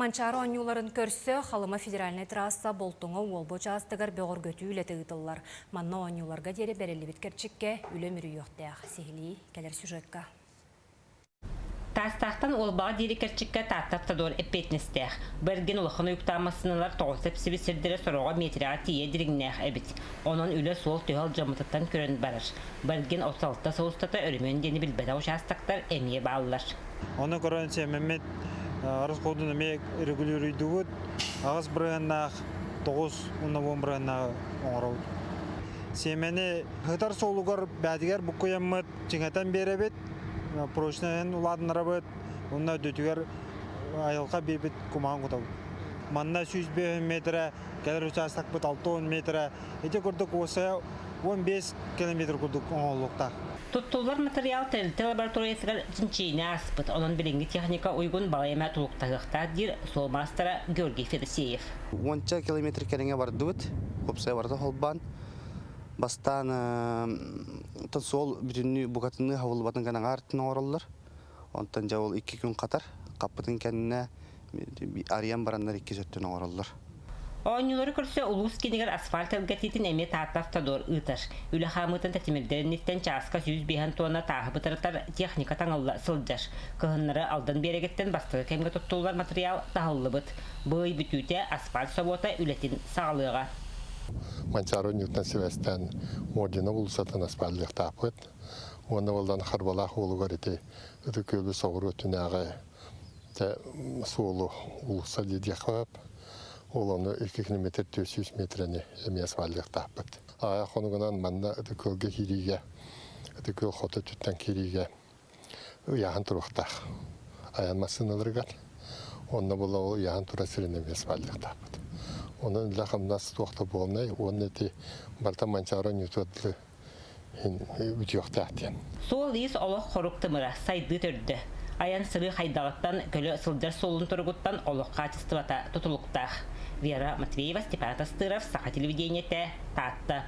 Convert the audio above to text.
Манчары онюларын көрсі, халыма федеральный трасса болтуңа уолбо частығар бөғір көті үлеті ұтылар. Манна онюларға дері бәрелі біткерчікке үлемірі yoқтаяқ. Сехілі кәлер сюжетка. Тастақтан олбаға дері керчікке таттаптадор эппетнестех. Бірген ұлықын ұйықтамасынылар тоғысып сібісірдері сұрауға метріға тие дірігнех әбіт. Onun үлі сол түйал жамытыттан көрін барыр. Бірген 36-та соғыстата өрімен дені білбәді ұшастақтар әмие бағылар. Оны көрін семемет арыз қодын әме регулируйдуғыд, ағыз бірғаннақ 9-10 бірғаннақ оңырауд. Семені ғытар солуғар бәдігер бұққойаммыд жыңатан беребет, прочнайын ұладынара бөт, онына дөтігер айылға бейбет күмаған құтау. Манна 100 метрі, кәлір участақ бұт 6-10 метрі, еті күрдік осы 15 километр күрдік оңылықта. Туттулар материал тәрілті лабораториясығар жинчейіне аспыт. Onun bilingi техника uygun балайма тұлықтағықта дир сол мастера Георгий Федосеев. 10 километр кәріңе барды өт, көпсай барды холбан. Бастан сол бүтінні бұғатыны хавылы батын кәнің артын оралылар. Онтан жауыл 2 күн қатар, қаппытын кәніне ариян барандар 2 сөттін оралылар. Оңюлары көрсе улус кенегер асфальт ылгатитин эме тааттафтадор ытар. Үлі хамытын тәтімердеріністен часқа 100 тонна тағы бұтырытар техника таңылла сылдар. Кығынлары алдан берегеттен бастығы кәмге тұттулар материал тағылы бұт. Бұй бүтуте асфальт собота үлетін сағылыға. Манчары Ньютон Севестен модина улусатын асфальтық тапыт. Оны олдан қарбалақ олы көріте үті көлі соғыры түнәғі суылы улуса деді қап. Оланы 2 километр 400 метріне әме асфальтық тапыт. Ая қонығынан манна үті көлге кереге, үті көл қоты түттен кереге яғын тұрықтақ. Аян масыналырған. Онына бола ол яғын тұра сірін әме асфальтық тапыт. Onun laqamnas toxta bolnay, onun eti barta Mancharo Newton'lı ütüyoq təhtiyən. Sol iz oloq xoruqtımıra saydı tördü. Ayan sırı haydağıttan kölü ısıldar solun turguttan oloq qaçıstıvata tutuluqtaq. Vera Матвеева, Степан Тастыров, Саха телевидениете, Татта.